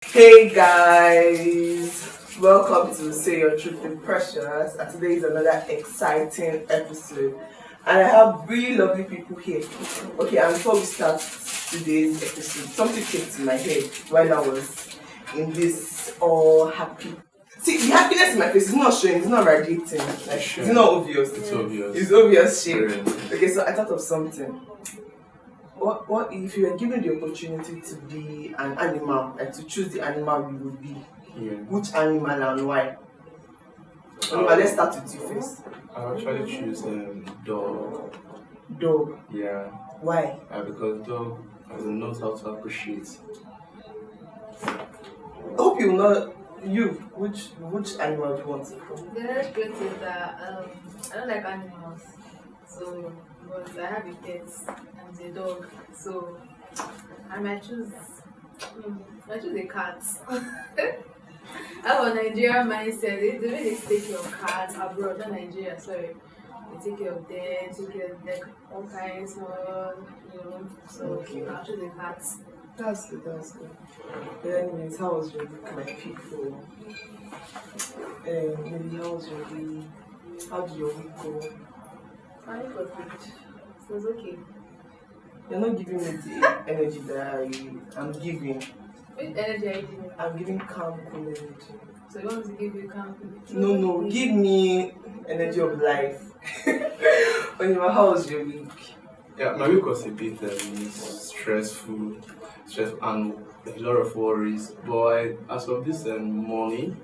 Hey guys, welcome to Say Your Truth with Precious, and today is another exciting episode. And I have really lovely people here. Okay, and before we start today's episode, something came to my head while I was in this all happy. See, the happiness in my face is not showing, it's not radiating. Like, Sure. it's not obvious. It's obvious. It's obvious shit. Brilliant. Okay, so I thought of something. What if you were given the opportunity to be an animal and to choose the animal you would be? Yeah. Which animal and why? Let's start with you first. I actually choose dog. Dog. Yeah. Why? Because dog knows how to appreciate. Hope you know you. Which animal do you want? The next place is that I don't like animals, so but I have a pet and a dog, so I might choose. I choose a cat. I have a Nigerian mindset. The way they take care of cats abroad, not Nigeria, sorry. They take care of them, take care of like all kinds of. So Okay. I'll choose a cat. That's good. But anyways, how was your week? Like people. Maybe how was your week? How did your week go? I think it was good. So it's okay. You're not giving me the energy that I'm giving. Which energy are you giving? I'm giving calm, cool energy. So you want me to give you calm? No, give me energy of life. Oliver, how was your week? Yeah, my week was a bit stressful and a lot of worries. But as of this morning,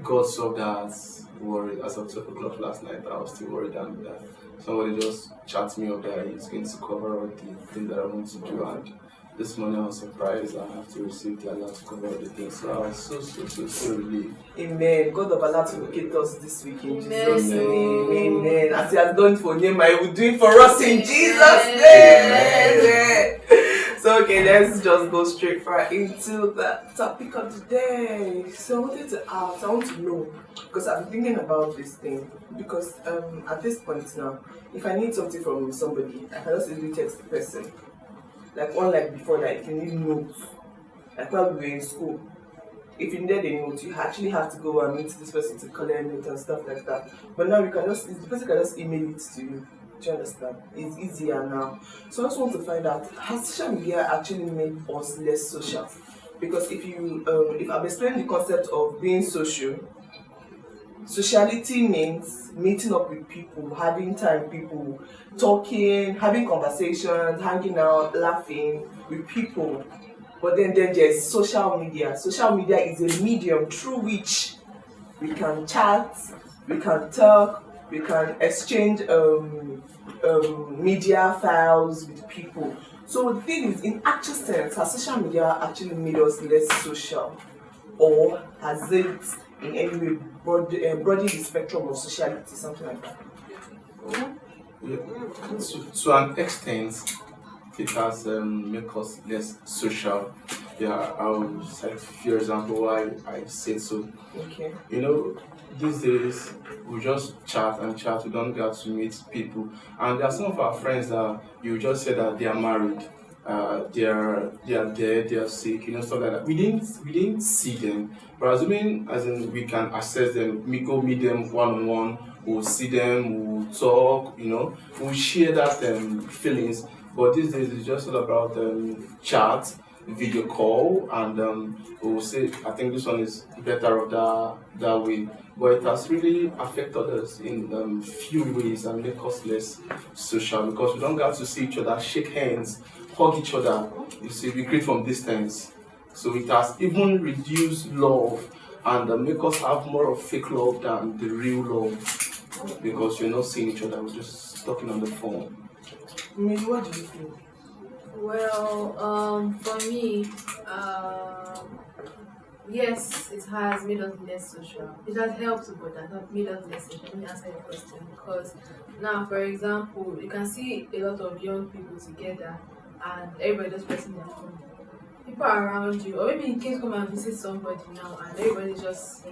God saw that worry. As of 12 o'clock last night, I was still worried, and somebody just chat me up that he's going to cover all the things that I want to do. And this morning I was surprised I have to receive the alert to cover all the things. So I was so relieved. Amen. God of Allah to locate us this week in Amen. Jesus' name. Amen. As He has done it for Nehemiah, He will do it for us in Amen. Jesus' name. Amen. So okay, let's just go straight into the topic of the day. So I wanted to ask, I want to know, because I've been thinking about this thing. Because at this point now, if I need something from somebody, I can just easily text the person. Like unlike before, like you need notes. Like while we were in school, if you needed a note, you actually have to go and meet this person to collect a note and stuff like that. But now the person can just email it to you. Do you understand? It's easier now. So I just want to find out, has social media actually made us less social? Because if I'm explaining the concept of being social, sociality means meeting up with people, having time with people, talking, having conversations, hanging out, laughing with people. But then there's social media. Social media is a medium through which we can chat, we can talk, we can exchange media files with people. So the thing is, in actual sense, has social media actually made us less social? Or has it in any way broadened the spectrum of sociality, something like that? Yeah. To an extent, it has made us less social. Yeah, I'll cite a few examples why I say so. Okay. These days we just chat and chat. We don't get to meet people, and there are some of our friends that you just say that they are married, they are dead, they are sick, stuff like that. We didn't see them, but assuming as in we can access them, we go meet them one on one. We'll see them, we'll talk, we'll share that feelings. But these days it's just all about chat, video call, and we'll say I think this one is better of that way. But it has really affected us in few ways and make us less social because we don't get to see each other, shake hands, hug each other. You see, we greet from distance. So it has even reduced love and make us have more of fake love than the real love because we're not seeing each other, we're just talking on the phone. Maybe what do you think? Well, for me, yes, it has made us less social. It has helped, but it has not made us less social. Let me answer your question. Because now, for example, you can see a lot of young people together and everybody just pressing their phone. people around you, or maybe in case come and visit somebody now, and everybody just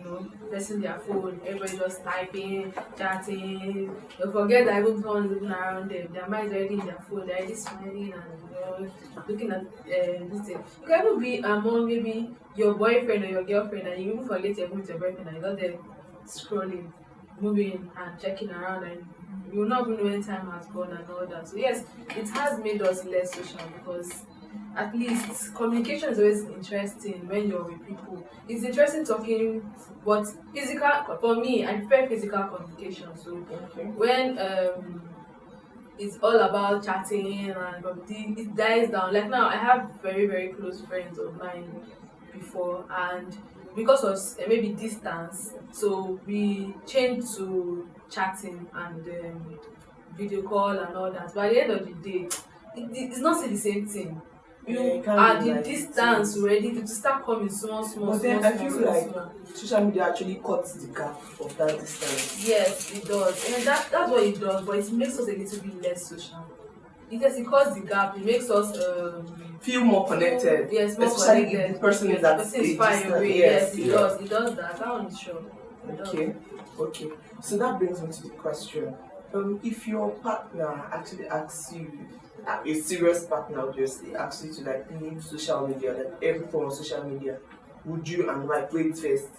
pressing their phone, everybody just typing, chatting. They forget that even someone is even around them. Their mind is already in their phone. They're already smiling and looking at this thing. You can even be among maybe your boyfriend or your girlfriend, and you even forget you're with your boyfriend, and you're not there scrolling, moving, and checking around, and you will not even know when time has gone and all that. So yes, it has made us less social because at least communication is always interesting when you're with people. It's interesting talking, but physical for me, I prefer physical communication. So when it's all about chatting and it dies down. Like now, I have very very close friends of mine before, and because of maybe distance, so we changed to chatting and video call and all that. But at the end of the day, it's not still the same thing. You can't at be the like distance already to start coming small. But then I feel like social media actually cuts the gap of that distance. Yes, it does, and that's what it does. But it makes us a little bit less social. It cuts the gap. It makes us feel more connected. Yes, more especially connected. if the person is at a far distance. away. Yes, it does. It does that. That one is sure. Okay. So that brings me to the question: if your partner actually asks you, a serious partner obviously asks you to like leave social media, like every form of social media, would you? And like wait first.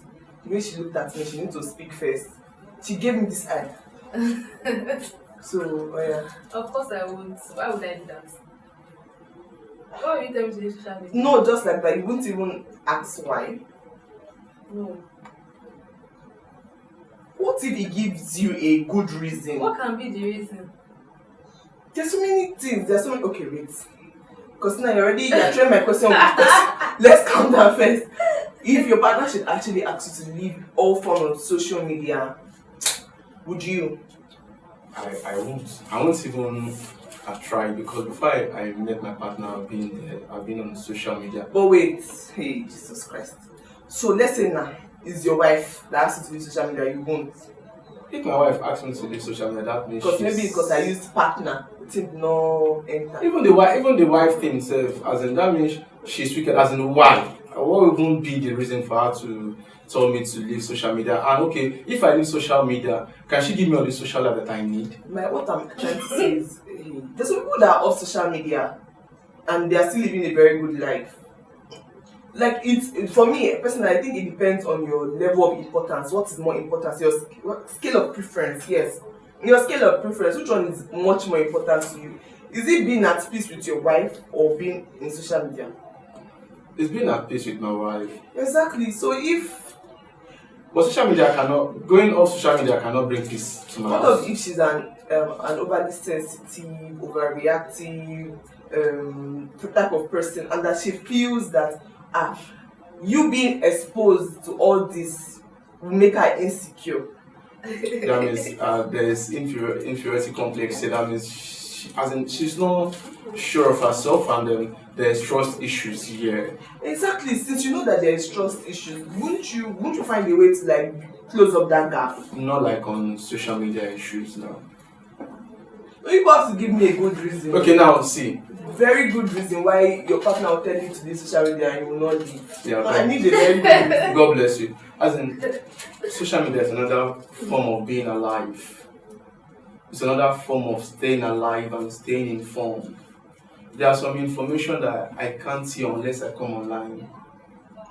The way she looked at me, she need to speak first. She gave me this eye. So Of course I won't. Why would I do that? Why would you tell me to leave social media? No, just like that. You wouldn't even ask why. No. What if he gives you a good reason? What can be the reason? There's so many things. There's so many. Okay, wait. Because now you're trying my question. Let's calm down first. If your partner should actually ask you to leave all forms of social media, would you? I won't even try, because before I met my partner, I've been on social media. But wait, hey Jesus Christ. So let's say now it's your wife that asks you to leave social media, you won't. If my wife asks me to leave social media, that means because I used partner, it did not enter. Even the wife thing itself, as in that means she's wicked. As in why? What would be the reason for her to tell me to leave social media? And okay, if I leave social media, can she give me all the social life that I need? What I'm trying to say is, there's some people that are off social media and they are still living a very good life. Like for me personally, I think it depends on your level of importance. What is more important? Your scale of preference. Yes, your scale of preference. Which one is much more important to you? Is it being at peace with your wife or being in social media? It's being at peace with my wife. Exactly. So but going off social media cannot bring peace to my what house. if she's an overly sensitive, overreactive type of person, and that she feels that you being exposed to all this will make her insecure? That means there's inferiority complex. So that means she's not sure of herself, and there's trust issues here. Exactly. Since you know that there is trust issues, won't you find a way to like close up that gap? Not like on social media issues now. You have to give me a good reason. Okay, now see. Very good reason why your partner will tell you to leave social media and you will not leave. Yeah, I need a very good reason. God bless you. As in, social media is another form of being alive. It's another form of staying alive and staying informed. There are some information that I can't see unless I come online.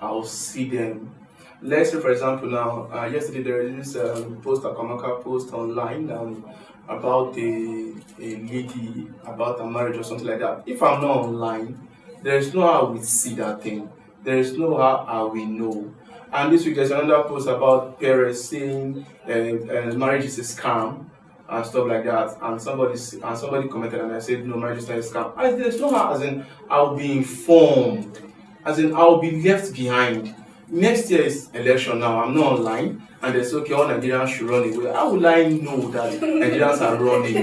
I'll see them. Let's say, for example, now, yesterday there is this Amaka post online about a lady, about a marriage or something like that. If I'm not online, there is no how we see that thing. There is no how we know. And this week there's another post about parents saying marriage is a scam and stuff like that. And somebody commented and I said, no, marriage is not a scam. And there's no how, as in I'll be informed, as in I'll be left behind. Next year is election now. I'm not online, and they say, okay, all Nigerians should run away. How will I know that Nigerians are running?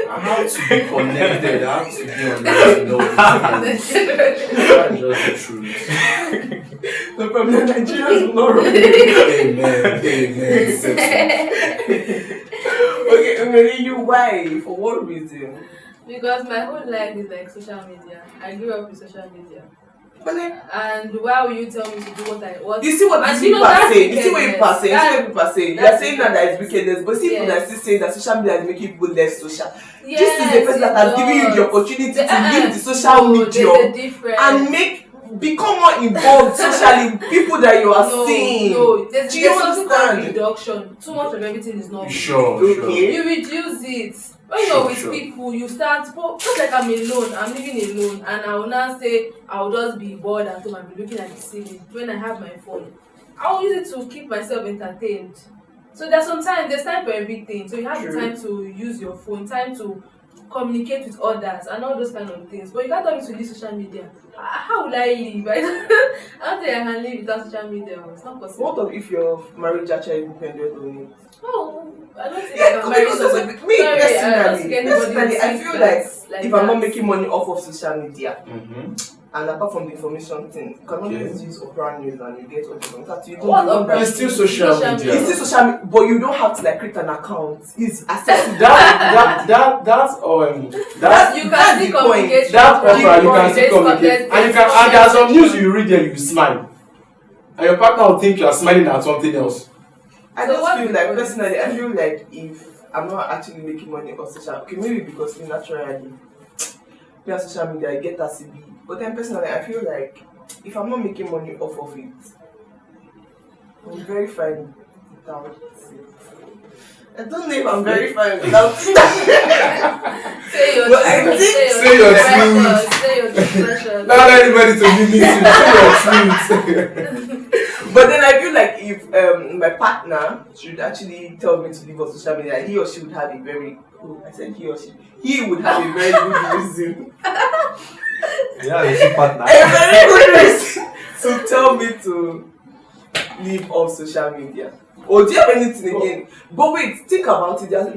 I have to be connected. I have to be on the That's just the truth. No problem. Nigerians will not run away. Amen. Okay, Emily, you why? For what reason? Because my whole life is like social media. I grew up with social media. But then, And why will you tell me to do what? you see what And people are saying. You see what people are saying. You see what That- people are saying. You are that's saying now that it's wickedness, but see people that Yes. still say that social media is making people less social. Yes, This is the person that has given you the opportunity to leave the social media and become more involved socially with people that you are seeing. No, there's Do you something called understand? reduction. Too much of everything is not good. Sure. Okay. You reduce it. When you're with people, you start, just like I'm alone, I'm living alone, and I will now say, I'll just be bored at home and be looking at the ceiling. When I have my phone, I'll use it to keep myself entertained. So there's time for everything. So you have the time to use your phone, time to communicate with others, and all those kind of things. But you can't tell me to leave social media. How will I live? I don't think I can live without social media. It's not possible. What if your marriage actually depended on it? Oh, I don't think I Yeah, can marry because somebody. me I don't think anybody personally, will I think feel that, like if I'm not making money off of social media, Mm-hmm. and apart from the information thing, you can always use Opera News and you get all the contact. You don't What do Opera? It's still social media. It's still social media, but you don't have to like create an account. It's accessible. That's You can still communicate. that Opera, you can There's still communicate, and there's some news you read there, you smile, and your partner will think you are smiling at something else. I So just what feel do like you personally, I feel like if I'm not actually making money on social, okay, maybe because me naturally, me on social media, I get that CB. But then personally, I feel like if I'm not making money off of it, I'm very fine without it. I don't know if I'm very fine without it. Say your But I truth. think- Say your truth. Say your depression. Not let anybody to give me to say your truth. But then I feel like if my partner should actually tell me to leave on social media, he or she would have a very he would have a very good reason. Yeah, it's a partner. A very good reason to tell me to leave off social media. Or do you have anything again? But wait, think about it. There are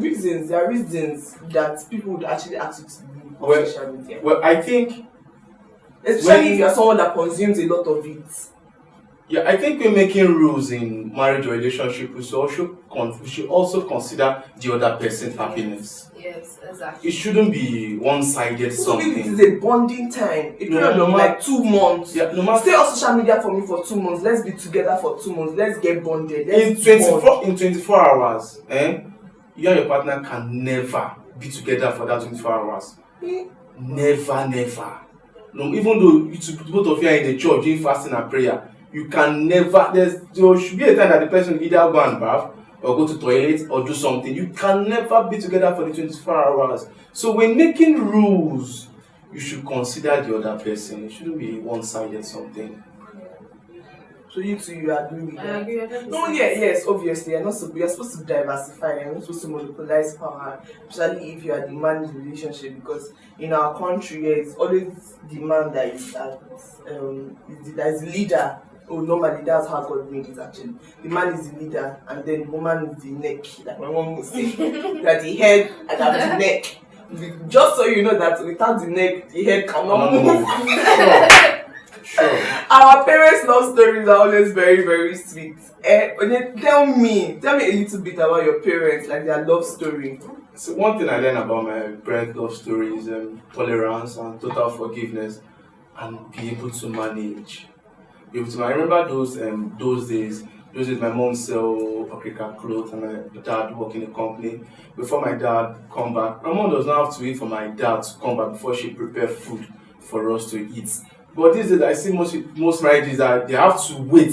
reasons that people would actually ask you to leave off social media. Well, I think, especially if you are someone that consumes a lot of it. yeah, I think we're making rules in marriage or relationship. We should also consider the other person's happiness. Yes, exactly. It shouldn't be one-sided So if it something. is a bonding time, a period of like 2 months. Yeah, no matter. Stay on social media for me for 2 months. Let's be together for 2 months. Let's get bonded. In Let's bond. 24 hours, you and your partner can never be together for that 24 hours. Never. No, even though both of you are in the church doing fasting and prayer, you can never. There should be a time that the person will either go and bath or go to toilet or do something. You can never be together for the 24 hours. So when making rules, you should consider the other person. It shouldn't be one-sided something. So you agree with I that? agree. I think No, yes, obviously. You're supposed to diversify. You're not supposed to monopolize power, especially if you are the man in the relationship. Because in our country, it's always the man that is the leader. Oh, normally that's how God made it. Actually, the man is the leader, and then the woman is the neck. Like my mom would say, that the head and I'm the neck. Just so you know that without the neck, the head cannot move. Sure. Our parents' love stories are always very, very sweet. Tell me a little bit about your parents, like their love story. So one thing I learned about my parents' love story is tolerance and total forgiveness, and be able to manage. I remember those days. My mom sell African clothes and my dad work in a company. Before my dad come back, my mom does not have to wait for my dad to come back before she prepare food for us to eat. But these days I see most marriages that they have to wait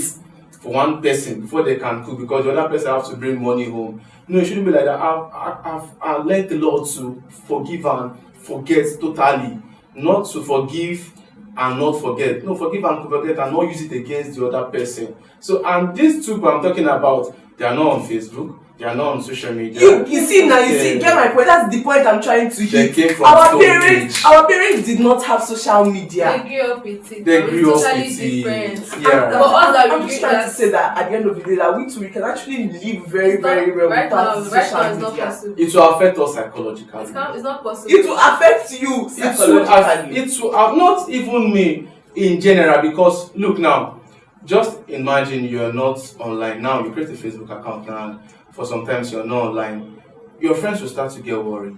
for one person before they can cook because the other person has to bring money home. No, it shouldn't be like that. I've learned a lot to forgive and forget totally. Not to forgive and not forget. No, forgive and forget and not use it against the other person. So, and these two I'm talking about, they are not on Facebook. They are not on social media. You see, get my point. That's the point I'm trying to They hit. came from Our parents did not have social media. They grew up with it. They grew up totally with different. it. Yeah. But us that I'm just trying to say that at the end of the day, that we can actually live very, very well right now, without right now social it's not media. possible. It will affect us psychologically. It's not possible. It will affect you psychologically. It will not even me in general, because look now, just imagine you're not online now. You create a Facebook account now, and for sometimes you're not online. Your friends will start to get worried.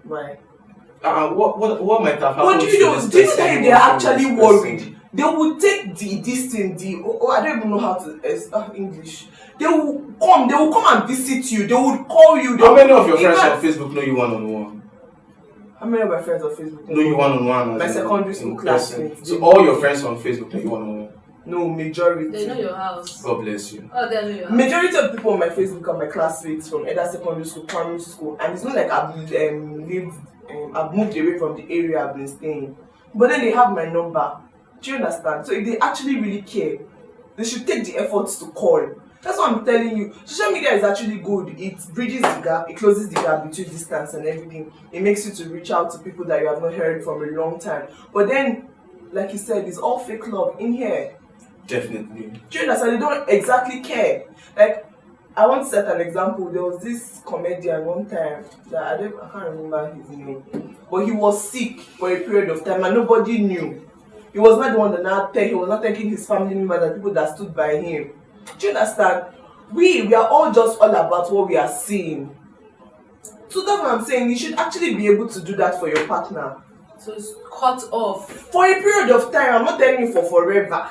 Why? What might have happened? But do you know that they are actually worried? they will take this thing, I don't even know how to English. They will come and visit you, they will call you. How many of your friends on Facebook know you one-on-one? How many of my friends on Facebook know you one-on-one? My secondary school classmates. So all your friends on Facebook know you one-on-one? No, majority. They know your house. God bless you. Oh, they know your house. Majority of people on my Facebook are my classmates from either secondary school, primary school, and it's not like I've moved away from the area I've been staying. But then they have my number. Do you understand? So if they actually really care, they should take the efforts to call. That's what I'm telling you. Social media is actually good. It bridges the gap, it closes the gap between distance and everything. It makes you to reach out to people that you have not heard from a long time. But then, like you said, it's all fake love in here. Definitely. Do you understand? They don't exactly care. Like, I want to set an example. There was this comedian one time that I can't remember his name, but he was sick for a period of time and nobody knew. He was not the one that he was not thanking his family members and people that stood by him. Do you understand? We are all just all about what we are seeing. So that's what I'm saying. You should actually be able to do that for your partner. So it's cut off. For a period of time. I'm not telling you for forever.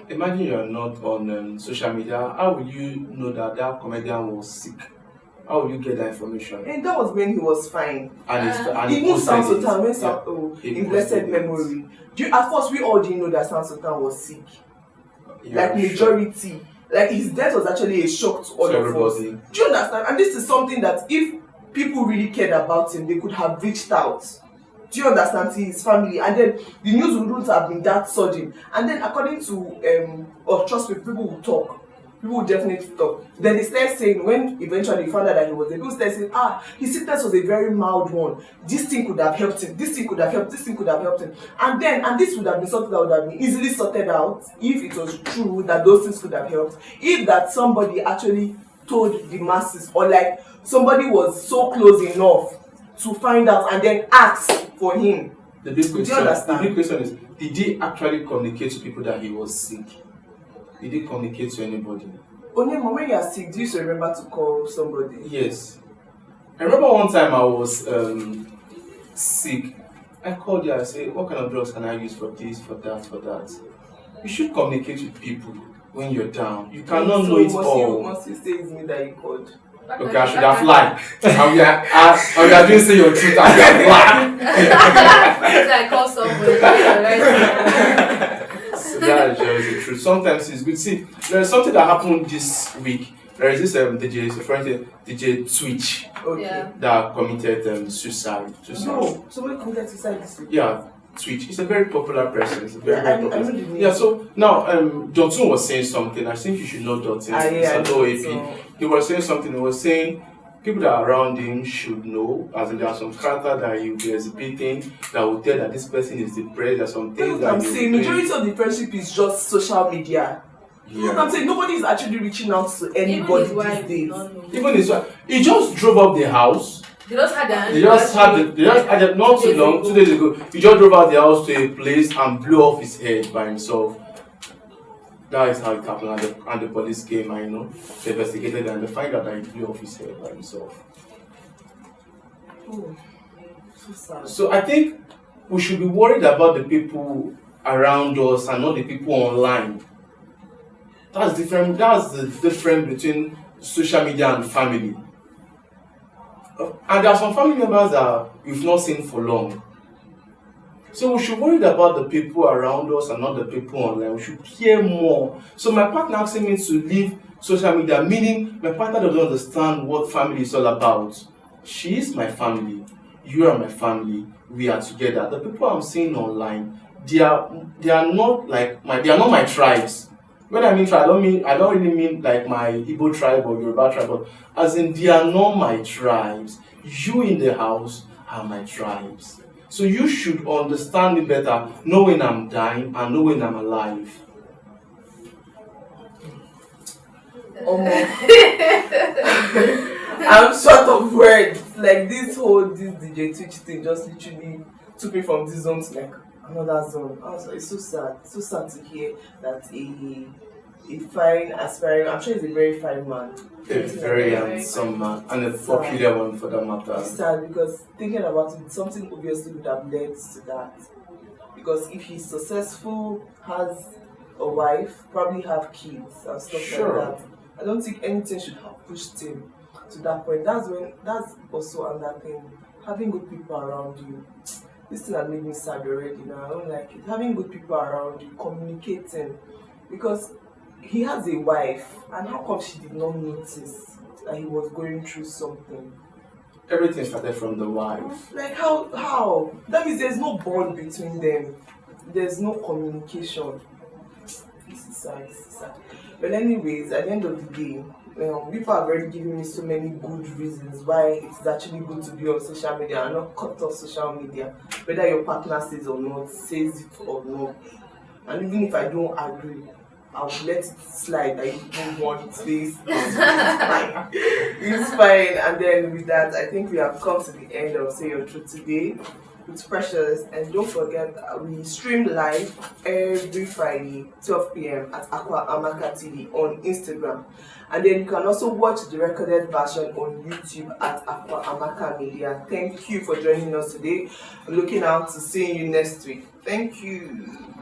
Imagine you're not on social media. How will you know that comedian was sick? How will you get that information? And that was when he was fine. And even Samsotan, in blessed memory. At first, we all didn't know that Samsotan was sick. Like majority. Like his death was actually a shock to all of us. Do you understand? And this is something that if people really cared about him, they could have reached out. Do you understand? To his family, and then the news wouldn't have been that sudden. And then, according to trust me, people will talk. People will definitely talk. Then they start saying, when eventually they found out that he was there, people start saying, his sickness was a very mild one. This thing could have helped him. This thing could have helped. This thing could have helped him. And this would have been something that would have been easily sorted out if it was true that those things could have helped. If that somebody actually told the masses, or like somebody was so close enough to find out and then ask for him. The big question is, did he actually communicate to people that he was sick? Did he communicate to anybody? Onyema, when you are sick, do you still remember to call somebody? Yes. I remember one time I was sick. I called you and said, what kind of drugs can I use for this, for that, for that? You should communicate with people when you're down. You cannot know it all. Must you say it's me that you called? Okay, I should have lied. And we are doing say your truth and we have lied. I call somebody, right? So that is just the truth. Sometimes it's good. See, there is something that happened this week. There is this DJ Twitch that committed suicide. No, somebody committed suicide this week. Yeah, Twitch. He's a very popular person. It's a very popular person. Yeah, so now Dotun was saying something. I think you should know Dotun. He was saying something. He was saying people that are around him should know, as in there are some character that he'll be exhibiting that will tell that this person is depressed. There are some things that I'm saying. Majority of the friendship is just social media. You know what I'm saying? Nobody is actually reaching out to anybody these days. Even his wife. He just drove up the house. They just had their not too long, 2 days ago. He just drove out the house to a place and blew off his head by himself. That is how it happened, and the police came and they investigated and they find out that he blew off his head by himself. Oh, so sad. So I think we should be worried about the people around us and not the people online. That's different. That's the difference between social media and family. And there are some family members that we've not seen for long. So we should worry about the people around us and not the people online. We should care more. So my partner asking me to leave social media, meaning my partner doesn't understand what family is all about. She is my family. You are my family. We are together. The people I'm seeing online, they are not my tribes. When I mean tribe, I don't really mean like my Igbo tribe or Yoruba tribe, but as in they are not my tribes. You in the house are my tribes. So you should understand me better, know when I'm dying and know when I'm alive. I'm short of words. Like this DJ Twitch thing just literally took me from this zone to like another zone. I was like, it's so sad. It's so sad to hear that a fine, aspiring, I'm sure he's a very fine man. A very handsome man, and a popular one for that matter. It's sad because thinking about it, something obviously would have led to that. Because because if he's successful, has a wife, probably have kids and stuff Sure. like that, I don't think anything should have pushed him to that point. That's also another thing. Having good people around you. This thing has made me sad already now. I don't like it. Having good people around you, communicating. Because he has a wife, and how come she did not notice that he was going through something? Everything started from the wife. Like how? That means there's no bond between them. There's no communication. This is sad, this is sad. But anyways, at the end of the day, people have already given me so many good reasons why it's actually good to be on social media and not cut off social media, whether your partner says or not, says it or not. And even if I don't agree, I'll let it slide that you don't want this. It's fine. It's fine. And then with that, I think we have come to the end of Say Your Truth today with Precious. And don't forget, we stream live every Friday, 12 p.m. at Akwaamakamedia TV on Instagram. And then you can also watch the recorded version on YouTube at akwaamakamedia. Thank you for joining us today. Looking out to seeing you next week. Thank you.